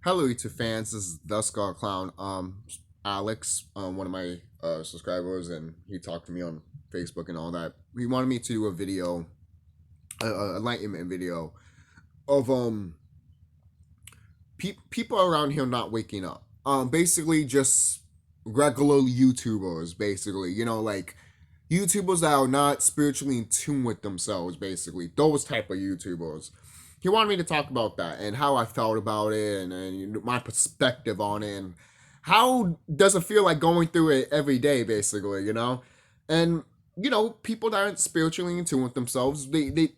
Hello, YouTube fans. This is the Skull Clown. Alex, one of my subscribers, and he talked to me on Facebook and all that. He wanted me to do a video, enlightenment video of people around here not waking up. Basically just regular YouTubers. Basically, like YouTubers that are not spiritually in tune with themselves. Basically, those type of YouTubers. He wanted me to talk about that and how I felt about it and my perspective on it and how does it feel like going through it every day, basically. And people that aren't spiritually in tune with themselves, they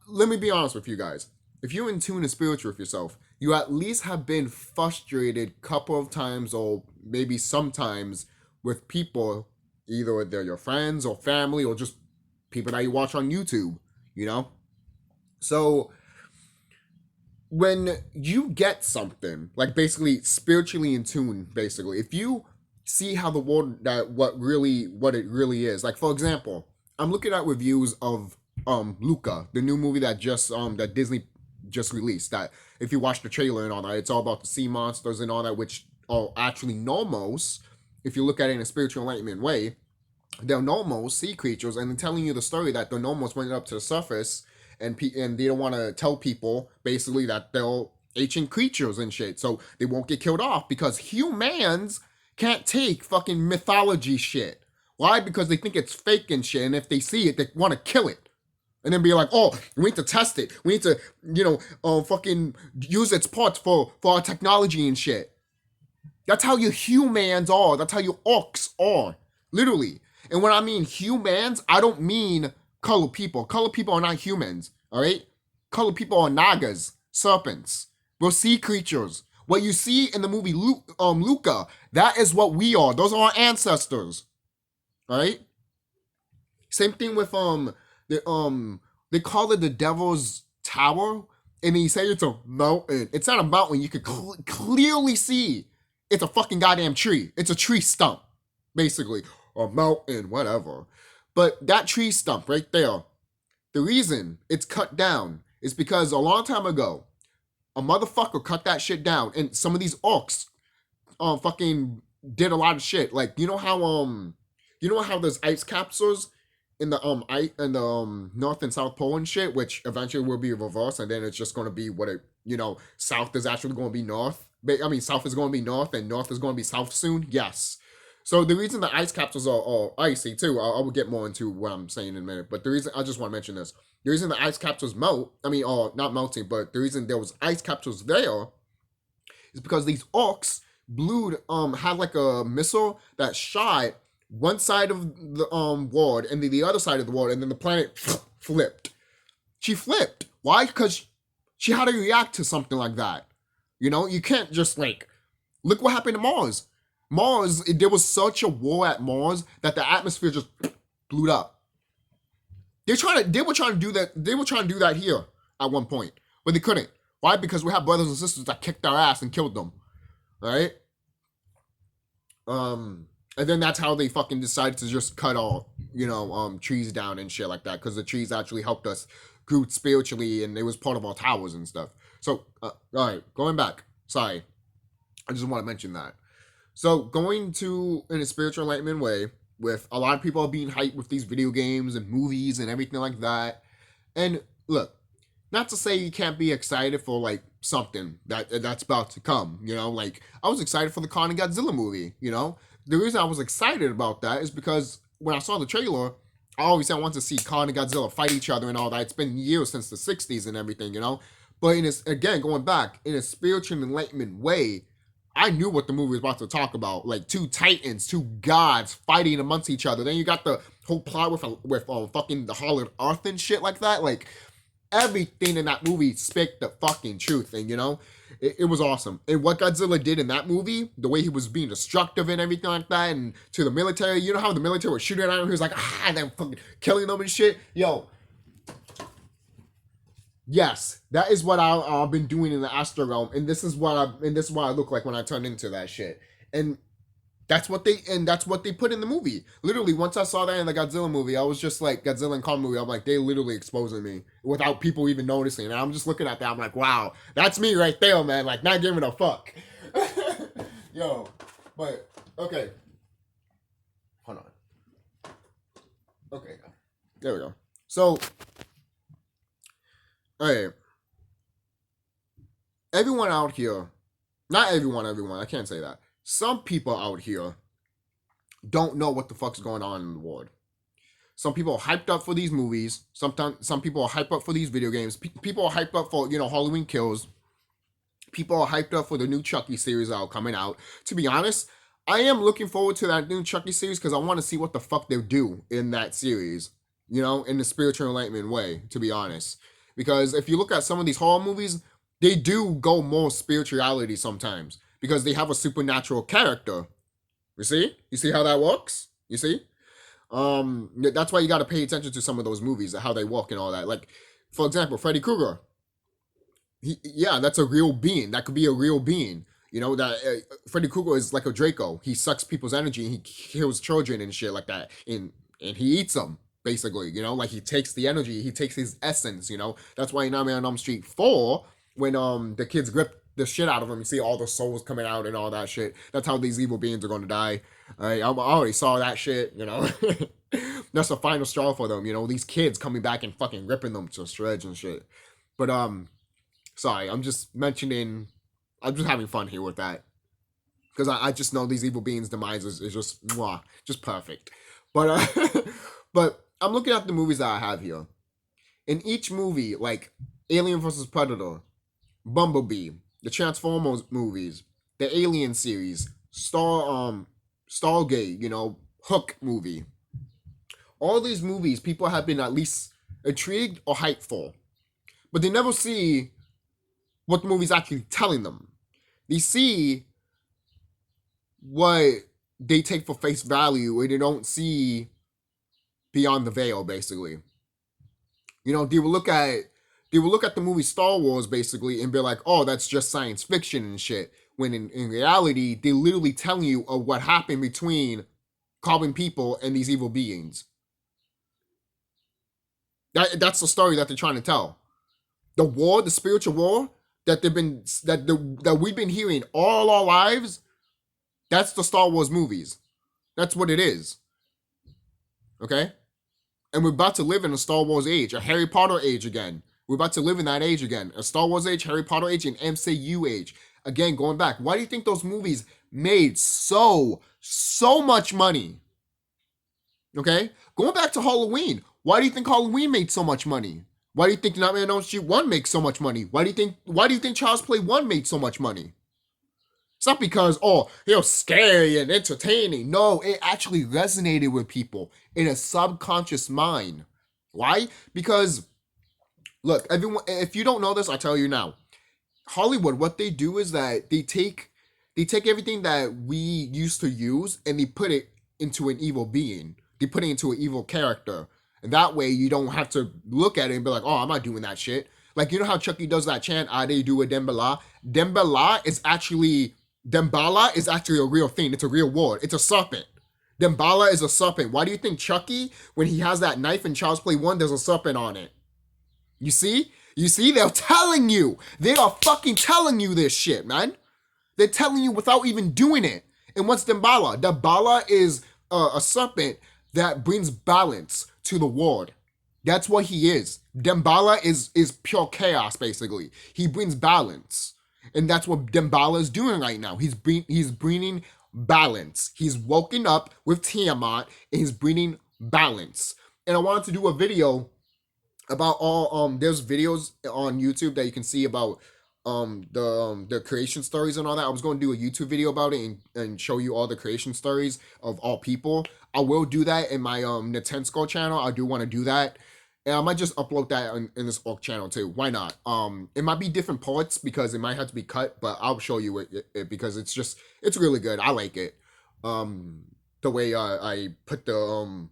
let me be honest with you guys. If you're in tune and spiritual with yourself, you at least have been frustrated couple of times or maybe sometimes with people, either they're your friends or family or just people that you watch on YouTube. So when you get something like basically spiritually in tune, basically, if you see how the world that what it really is, like for example, I'm looking at reviews of Luca, the new movie that Disney just released. That if you watch the trailer and all that, it's all about the sea monsters and all that, which are actually normals. If you look at it in a spiritual enlightenment way, they're normal sea creatures, and they're telling you the story that the normals went up to the surface, and they don't want to tell people basically that they're ancient creatures and shit, so they won't get killed off because humans can't take fucking mythology shit. Why? Because they think it's fake and shit, and if they see it, they want to kill it. And then be like, oh, we need to test it. We need to, fucking use its parts for our technology and shit. That's how you humans are. That's how you orcs are. Literally. And when I mean humans, I don't mean colored people. Colored people are not humans, all right? Colored people are nagas, serpents. We're sea creatures. What you see in the movie Luca, that is what we are. Those are our ancestors, all right? Same thing with they call it the Devil's Tower, and they say it's a mountain. It's not a mountain. You could clearly see it's a fucking goddamn tree. It's a tree stump, basically, or mountain, whatever. But that tree stump right there, the reason it's cut down is because a long time ago, a motherfucker cut that shit down, and some of these orcs, fucking did a lot of shit. Like you know how there's ice capsules in the North and South Pole and shit, which eventually will be reversed, and then it's just going to be what South is actually going to be North. I mean, South is going to be North, and North is going to be South soon. Yes. So the reason the ice capsules are icy too, I will get more into what I'm saying in a minute. But the reason I just want to mention this, the reason the ice capsules melt, I mean, not melting, but the reason there was ice capsules there is because these orcs had like a missile that shot one side of the world and then the other side of the world, and then the planet flipped. She flipped. Why? Because she had to react to something like that. You can't just like look what happened to Mars. There was such a war at Mars that the atmosphere just blew up. They were trying to do that. They were trying to do that here at one point, but they couldn't. Why? Because we have brothers and sisters that kicked our ass and killed them. All right. And then that's how they fucking decided to just cut all trees down and shit like that, because the trees actually helped us grow spiritually, and it was part of our towers and stuff. So, all right, going back. Sorry, I just want to mention that. So going to in a spiritual enlightenment way, with a lot of people are being hyped with these video games and movies and everything like that. And look, not to say you can't be excited for like something that's about to come. Like I was excited for the Kong and Godzilla movie. The reason I was excited about that is because when I saw the trailer, I always said I wanted to see Kong and Godzilla fight each other and all that. It's been years since the '60s and everything. But again, going back in a spiritual enlightenment way, I knew what the movie was about to talk about, like two titans, two gods fighting amongst each other. Then you got the whole plot with fucking the Hollow Earth and shit like that. Like everything in that movie spit the fucking truth, and it was awesome. And what Godzilla did in that movie, the way he was being destructive and everything like that, and to the military, how the military was shooting at him, he was like and then fucking killing them and shit. Yo, yes, that is what I've been doing in the astral realm, and this is what I look like when I turn into that shit. And That's what they put in the movie. Literally, once I saw that in the Godzilla movie, I was just like, Godzilla and Kong movie. I'm like, they literally exposing me without people even noticing. And I'm just looking at that. I'm like, wow, that's me right there, man. Like, not giving a fuck. Yo, but okay, hold on. Okay, there we go. So, hey, everyone out here, not everyone. I can't say that. Some people out here don't know what the fuck's going on in the world. Some people are hyped up for these movies. Sometimes some people are hyped up for these video games. People are hyped up for Halloween Kills. People are hyped up for the new Chucky series that are coming out. To be honest, I am looking forward to that new Chucky series because I want to see what the fuck they do in that series. In the spiritual enlightenment way. To be honest, because if you look at some of these horror movies, they do go more spirituality sometimes because they have a supernatural character. You see how that works. You see. That's why you got to pay attention to some of those movies, how they walk and all that. Like, for example, Freddy Krueger. Yeah, that's a real being. That could be a real being. That Freddy Krueger is like a Draco. He sucks people's energy and he kills children and shit like that. And he eats them basically. Like he takes the energy, he takes his essence. That's why in Nightmare on Elm Street 4, when the kids grip the shit out of him, you see all the souls coming out and all that shit. That's how these evil beings are going to die. I already saw that shit. That's the final straw for them. These kids coming back and fucking ripping them to shreds and shit. But sorry, I'm just having fun here with that. Because I just know these evil beings' demise is just, mwah, just perfect. But, but I'm looking at the movies that I have here. In each movie, like Alien vs. Predator, Bumblebee, the Transformers movies, the Alien series, Stargate, Hook movie. All these movies, people have been at least intrigued or hyped for. But they never see what the movie's actually telling them. They see what they take for face value, and they don't see beyond the veil, basically. They will look at the movie Star Wars, basically, and be like, oh, that's just science fiction and shit. When in reality, they're literally telling you of what happened between carbon people and these evil beings. That's the story that they're trying to tell. The war, the spiritual war that we've been hearing all our lives, that's the Star Wars movies. That's what it is. Okay? And we're about to live in a Star Wars age, a Harry Potter age again. We're about to live in that age again. A Star Wars age, Harry Potter age, and MCU age. Again, going back. Why do you think those movies made so much money? Okay? Going back to Halloween. Why do you think Halloween made so much money? Why do you think Nightmare on Elm Street 1 makes so much money? Why do you think Child's Play 1 made so much money? It's not because, scary and entertaining. No, it actually resonated with people in a subconscious mind. Why? Because, look, everyone, if you don't know this, I tell you now. Hollywood, what they do is that they take everything that we used to use and they put it into an evil being. They put it into an evil character. And that way you don't have to look at it and be like, oh, I'm not doing that shit. Like, you know how Chucky does that chant, they do a Dembala? Dembala is actually a real thing. It's a real word. It's a serpent. Dembala is a serpent. Why do you think Chucky, when he has that knife in Child's Play 1, there's a serpent on it? You see? They're telling you. They are fucking telling you this shit, man. They're telling you without even doing it. And what's Dembala? Dembala is a serpent that brings balance to the world. That's what he is. Dembala is pure chaos, basically. He brings balance. And that's what Dembala is doing right now. He's bringing balance. He's woken up with Tiamat and he's bringing balance. And I wanted to do a video about all there's videos on YouTube that you can see about the creation stories and all that. I was going to do a YouTube video about it and show you all the creation stories of all people. I will do that in my Nintendo channel. I do want to do that. And I might just upload that in this orc channel too. Why not? It might be different parts because it might have to be cut, but I'll show you it because it's really good. I like it. The way I put the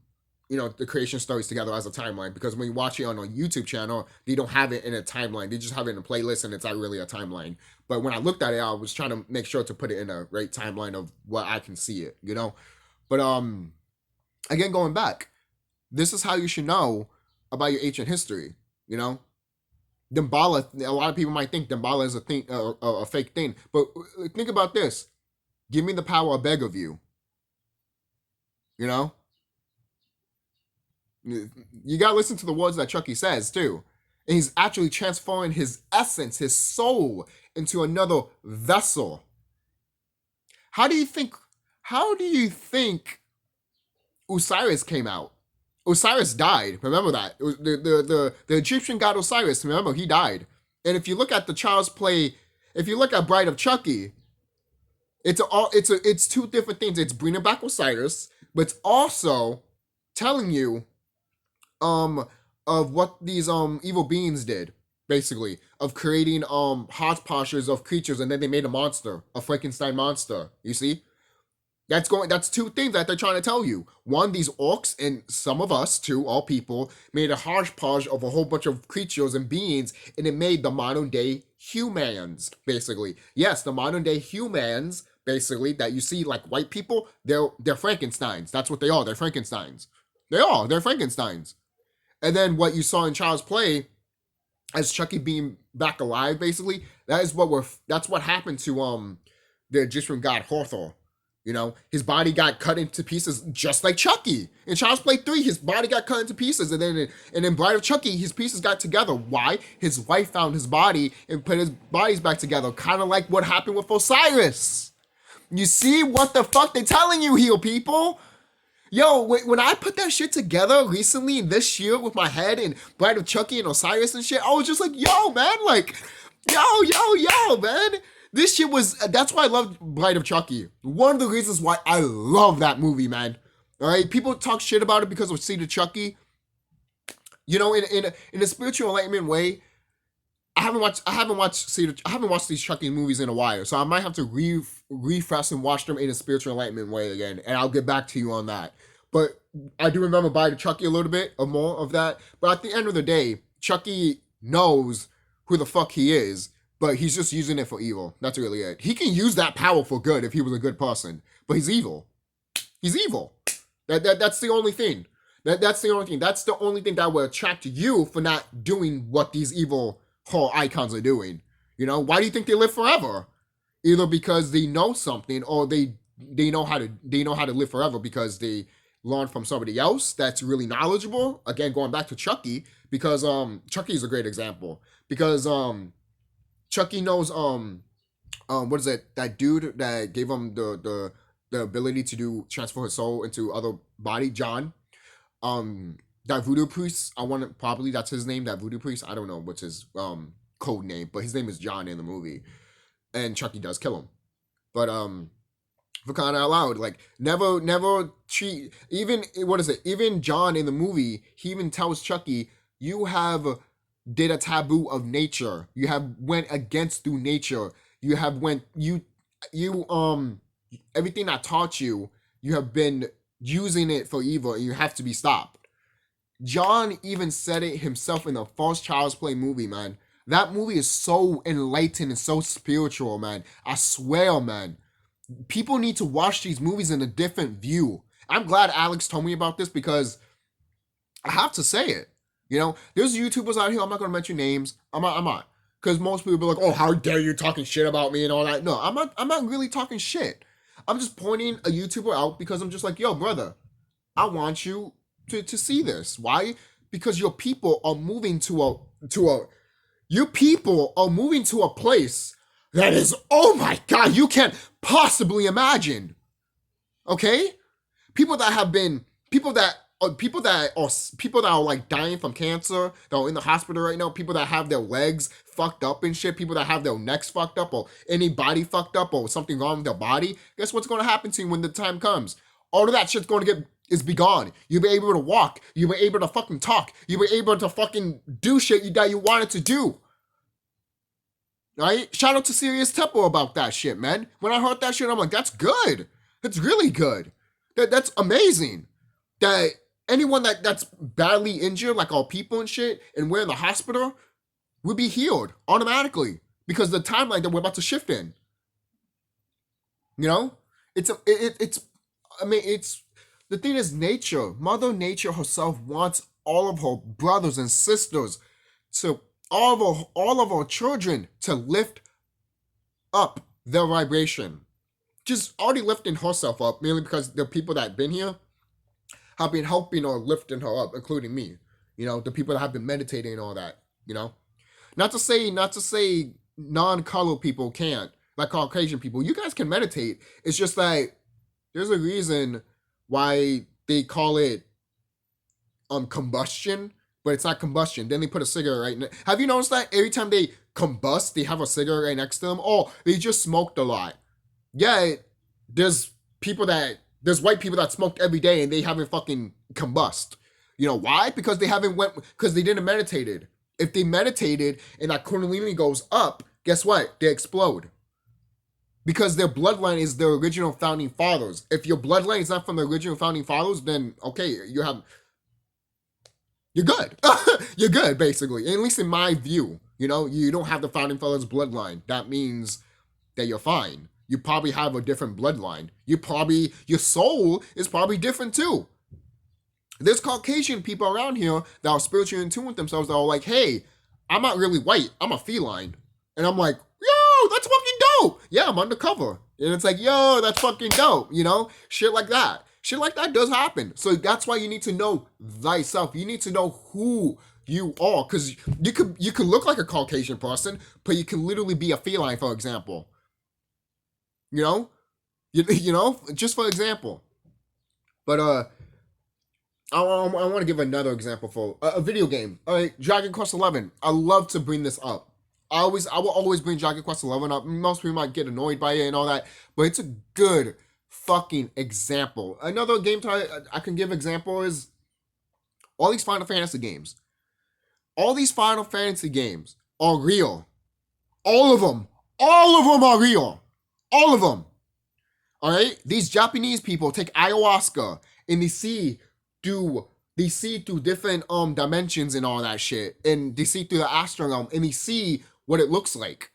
the creation stories together as a timeline, because when you watch it on a YouTube channel, they don't have it in a timeline. They just have it in a playlist, and it's not really a timeline. But when I looked at it, I was trying to make sure to put it in a right timeline of what I can see it, But again, going back, this is how you should know about your ancient history. Damballa. A lot of people might think Damballa is a thing, a fake thing, but think about this. Give me the power, I beg of you. You know, you gotta listen to the words that Chucky says too. And he's actually transforming his essence, his soul, into another vessel. How do you think Osiris came out? Osiris died. Remember that. The Egyptian god Osiris, remember, he died. And if you look at the child's play, if you look at Bride of Chucky, it's two different things. It's bringing back Osiris, but it's also telling you of what these evil beings did, basically, of creating hodgepodges of creatures, and then they made a monster, a Frankenstein monster. You see? That's two things that they're trying to tell you. One, these orcs, and some of us too, all people, made a hodgepodge of a whole bunch of creatures and beings, and it made the modern day humans, basically. Yes, the modern day humans, basically, that you see like white people, they're Frankensteins. That's what they are. They're Frankensteins. They're Frankensteins. And then what you saw in Child's Play, as Chucky being back alive, basically, that's what happened to the Egyptian god Hathor. His body got cut into pieces just like Chucky. In Child's Play 3, his body got cut into pieces. And then in Bride of Chucky, his pieces got together. Why? His wife found his body and put his bodies back together. Kind of like what happened with Osiris. You see what the fuck they telling you here, people? Yo, when I put that shit together recently this year with my head and Bride of Chucky and Osiris and shit, I was just like, yo, man, like, yo, man. This shit that's why I love Bride of Chucky. One of the reasons why I love that movie, man. All right, people talk shit about it because of Seed of Chucky. In a spiritual enlightenment way, I haven't watched these Chucky movies in a while, so I might have to refresh and watch them in a spiritual enlightenment way again, and I'll get back to you on that. But I do remember Bride of Chucky a little bit or more of that. But at the end of the day, Chucky knows who the fuck he is, but he's just using it for evil. That's really it. He can use that power for good if he was a good person, but he's evil. He's evil. That's the only thing. That's the only thing. That's the only thing that will attract you for not doing what these evil horror icons are doing. Why do you think they live forever? Either because they know something, or they know how to live forever because they learned from somebody else that's really knowledgeable. Again, going back to Chucky, because Chucky is a great example, because Chucky knows what is it, that dude that gave him the ability to transfer his soul into other body, John. That voodoo priest, probably that's his name, that voodoo priest. I don't know what's his code name, but his name is John in the movie. And Chucky does kill him. But for crying out loud, like, never treat, even John in the movie, he even tells Chucky, you have did a taboo of nature. You have went against through nature. You have everything I taught you, you have been using it for evil, and you have to be stopped. John even said it himself in the first Child's Play movie, man. That movie is so enlightened and so spiritual, man. I swear, man. People need to watch these movies in a different view. I'm glad Alex told me about this, because I have to say it. There's YouTubers out here, I'm not going to mention names. I'm not. Because most people be like, oh, how dare you talking shit about me and all that. No, I'm not really talking shit. I'm just pointing a YouTuber out because I'm just like, yo, brother, I want you to see this. Why? Because your people are moving to a place that is, oh my God, you can't possibly imagine. Okay? People that are like dying from cancer, that are in the hospital right now, people that have their legs fucked up and shit, people that have their necks fucked up, or any body fucked up, or something wrong with their body, guess what's going to happen to you when the time comes? All of that shit's going to be gone. You'll be able to walk. You'll be able to fucking talk. You'll be able to fucking do shit that you wanted to do. Right? Shout out to Serious Temple about that shit, man. When I heard that shit, I'm like, that's good. That's really good. That's amazing. That Anyone that's badly injured, like our people and shit, and we're in the hospital, will be healed automatically because the timeline that we're about to shift in. You know, it's. I mean, it's the thing is nature. Mother Nature herself wants all of her brothers and sisters to all of our children to lift up their vibration. Just already lifting herself up, mainly because the people that have been here have been helping or lifting her up, including me. You know, the people that have been meditating and all that. You know, not to say non-colored people can't, like Caucasian people. You guys can meditate. It's just like there's a reason why they call it combustion, but it's not combustion. Then they put a cigarette right. Have you noticed that every time they combust, they have a cigarette right next to them? Oh, they just smoked a lot. Yeah, there's white people that smoked every day and they haven't fucking combust. You know why? Because they didn't meditated. If they meditated and that kundalini goes up, guess what? They explode. Because their bloodline is their original founding fathers. If your bloodline is not from the original founding fathers, then okay, you're good. You're good, basically. At least in my view. You know, you don't have the founding fathers bloodline. That means that you're fine. You probably have a different bloodline. Your soul is probably different too. There's Caucasian people around here that are spiritually in tune with themselves that are like, hey, I'm not really white. I'm a feline. And I'm like, yo, that's fucking dope. Yeah, I'm undercover. And it's like, yo, that's fucking dope. You know, shit like that. Shit like that does happen. So that's why you need to know thyself. You need to know who you are. Because you could look like a Caucasian person, but you can literally be a feline, for example. You know? You know? Just for example. But, I want to give another example for a video game. All right, Dragon Quest 11. I love to bring this up. I will always bring Dragon Quest 11 up. Most people might get annoyed by it and all that, but it's a good fucking example. Another game I can give example is all these Final Fantasy games. All these Final Fantasy games are real. All of them. All of them are real. All of them. All right? These Japanese people take ayahuasca and they see through different dimensions and all that shit, and they see through the astral realm and they see what it looks like.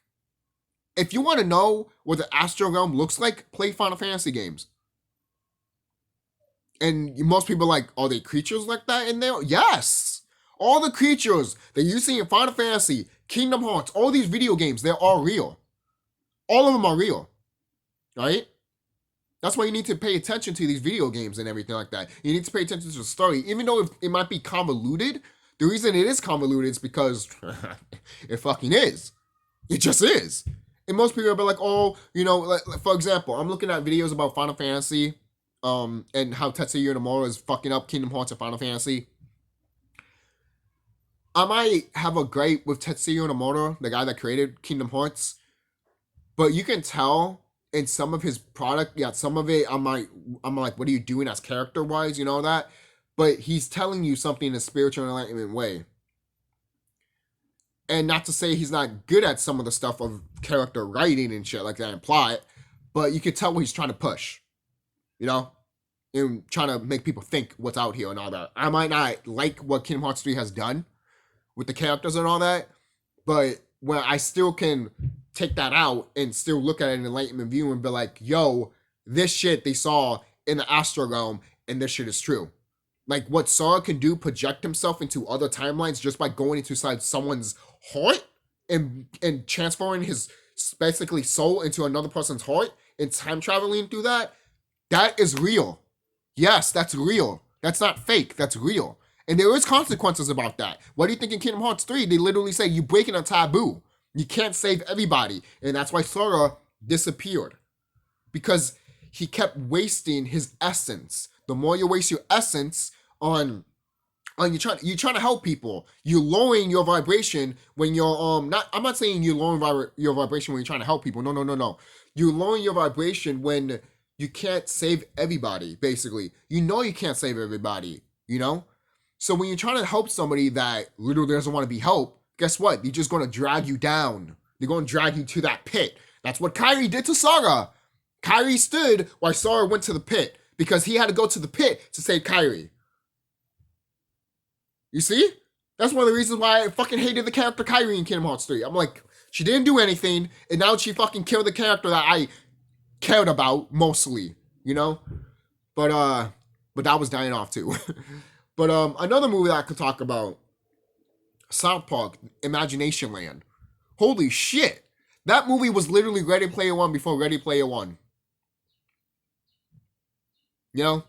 If you want to know what the astral realm looks like, play Final Fantasy games. And most people are like, are they creatures like that in there? Yes. All the creatures that you see in Final Fantasy, Kingdom Hearts, all these video games, they're all real. All of them are real. Right? That's why you need to pay attention to these video games and everything like that. You need to pay attention to the story. Even though it might be convoluted, the reason it is convoluted is because it fucking is. It just is. And most people will be like, oh, you know, like, for example, I'm looking at videos about Final Fantasy and how Tetsuya Nomura is fucking up Kingdom Hearts and Final Fantasy. I might have a gripe with Tetsuya Nomura, the guy that created Kingdom Hearts, but you can tell in some of his product, yeah, some of it, I'm like, what are you doing as character-wise, you know that? But he's telling you something in a spiritual enlightenment way. And not to say he's not good at some of the stuff of character writing and shit like that and plot, but you can tell what he's trying to push, you know? And trying to make people think what's out here and all that. I might not like what Kingdom Hearts 3 has done with the characters and all that, but when I still can take that out and still look at it in enlightenment view and be like, yo, this shit they saw in the astral realm and this shit is true. Like what Sora can do, project himself into other timelines just by going inside someone's heart and transferring his basically soul into another person's heart and time traveling through that is real. Yes, that's real. That's not fake. That's real. And there is consequences about that. What do you think in Kingdom Hearts 3? They literally say you breaking a taboo. You can't save everybody. And that's why Sora disappeared. Because he kept wasting his essence. The more you waste your essence on you're trying to help people. You're lowering your vibration when you're I'm not saying you're lowering your vibration when you're trying to help people. No. You're lowering your vibration when you can't save everybody, basically. You know you can't save everybody, you know? So when you're trying to help somebody that literally doesn't want to be helped, guess what? They're just going to drag you down. They're going to drag you to that pit. That's what Kairi did to Sora. Kairi stood while Sora went to the pit because he had to go to the pit to save Kairi. You see? That's one of the reasons why I fucking hated the character Kyrie in Kingdom Hearts 3. I'm like, she didn't do anything, and now she fucking killed the character that I cared about mostly, you know? But that was dying off too. But another movie that I could talk about, South Park, Imagination Land. Holy shit. That movie was literally Ready Player One before Ready Player One. You know?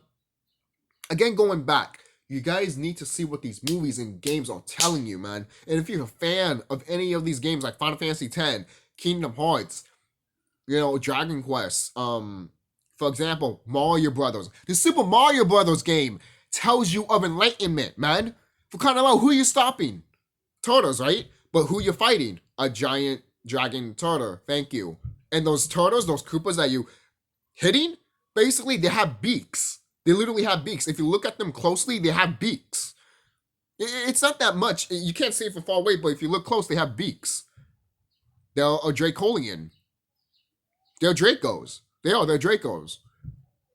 Again, going back, you guys need to see what these movies and games are telling you, man. And if you're a fan of any of these games like Final Fantasy X, Kingdom Hearts, Dragon Quest, for example, Mario Brothers. The Super Mario Brothers game tells you of enlightenment, man. For kind of low, who are you stopping? Turtles, right? But who you fighting? A giant dragon turtle. Thank you. And those turtles, those Koopas that you hitting, basically they have beaks. They literally have beaks. If you look at them closely, they have beaks. It's not that much. You can't see it from far away, but if you look close, they have beaks. They're a Dracolian. They're Dracos. They're Dracos.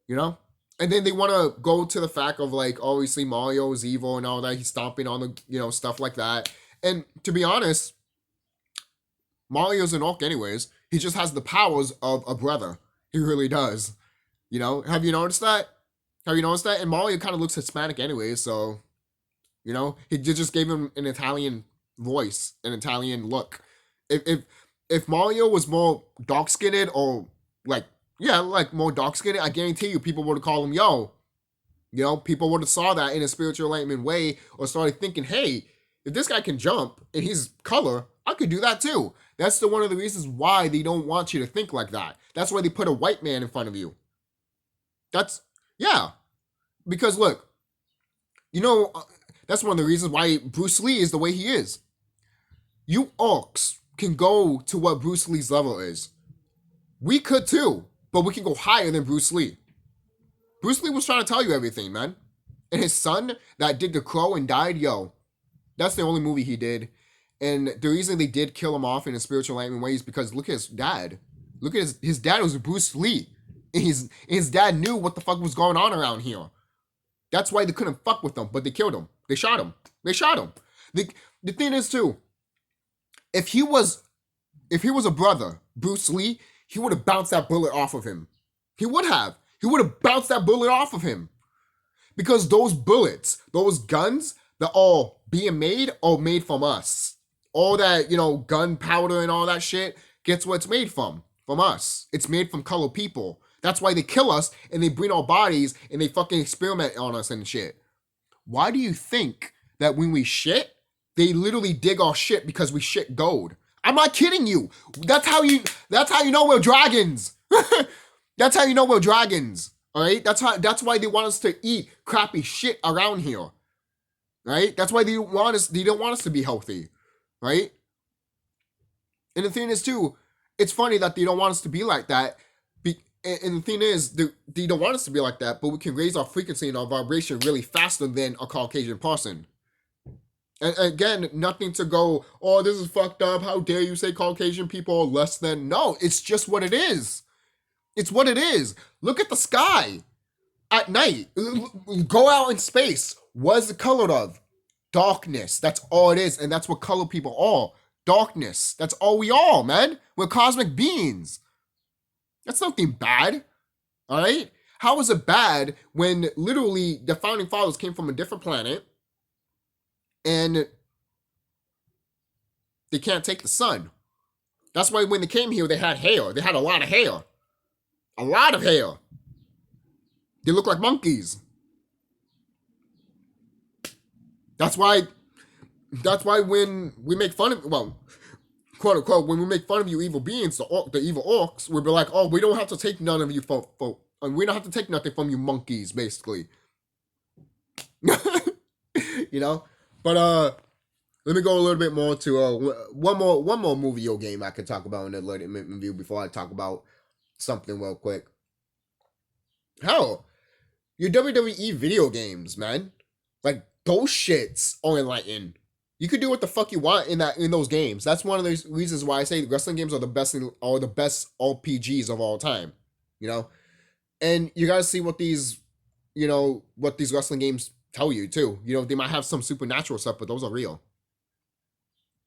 You know? And then they want to go to the fact of, like, obviously Mario is evil and all that. He's stomping on the, stuff like that. And to be honest, Mario's an orc anyways. He just has the powers of a brother. He really does. Have you noticed that? And Mario kind of looks Hispanic anyways, so, he just gave him an Italian voice, an Italian look. If Mario was more dark-skinned or, more dark-skinned, I guarantee you people would have called him yo. People would have saw that in a spiritual enlightenment way or started thinking, hey, if this guy can jump and he's color, I could do that too. That's one of the reasons why they don't want you to think like that. That's why they put a white man in front of you. Yeah. Because look, that's one of the reasons why Bruce Lee is the way he is. You orcs can go to what Bruce Lee's level is. We could too, but we can go higher than Bruce Lee. Bruce Lee was trying to tell you everything, man. And his son that did The Crow and died, that's the only movie he did. And the reason they did kill him off in a spiritual enlightenment way is because look at his dad. Look at his dad was Bruce Lee. And his dad knew what the fuck was going on around here. That's why they couldn't fuck with him, but they killed him. They shot him. The thing is too, if he was a brother, Bruce Lee, he would have bounced that bullet off of him. He would have bounced that bullet off of him. Because those bullets, those guns, they're all being made from us. All that, gunpowder and all that shit, guess what it's made from? From us. It's made from colored people. That's why they kill us and they bring our bodies and they fucking experiment on us and shit. Why do you think that when we shit, they literally dig our shit because we shit gold? I'm not kidding you. That's how you know we're dragons. That's how you know we're dragons. All right? That's why they want us to eat crappy shit around here. Right? That's why they don't want us to be healthy. Right? And the thing is too, it's funny that they don't want us to be like that. And the thing is, they don't want us to be like that, but we can raise our frequency and our vibration really faster than a Caucasian person. And again, nothing to go, oh, this is fucked up. How dare you say Caucasian people are less than? No, it's just what it is. It's what it is. Look at the sky at night. Go out in space. What is the color of? Darkness. That's all it is. And that's what colored people are. Darkness. That's all we are, man. We're cosmic beings. That's nothing bad. All right? How is it bad when literally the founding fathers came from a different planet and they can't take the sun? That's why when they came here, they had hair. They had a lot of hair. A lot of hair. They look like monkeys. That's why when we make fun of, well, quote unquote, when we make fun of you evil beings, the evil orcs, we'll be like, oh, we don't have to take none of you we don't have to take nothing from you monkeys, basically. But let me go a little bit more to one more movie or game I could talk about in the Enlightenment review before I talk about something real quick. Hell, your WWE video games, man. Like, those shits are enlightened. You could do what the fuck you want in those games. That's one of the reasons why I say wrestling games are the best RPGs of all time. And you gotta see what these wrestling games tell you too. You know, they might have some supernatural stuff, but those are real.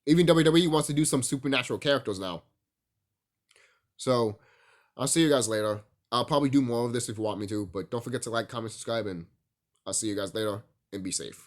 Even WWE wants to do some supernatural characters now. So I'll see you guys later. I'll probably do more of this if you want me to, but don't forget to like, comment, subscribe, and I'll see you guys later, and be safe.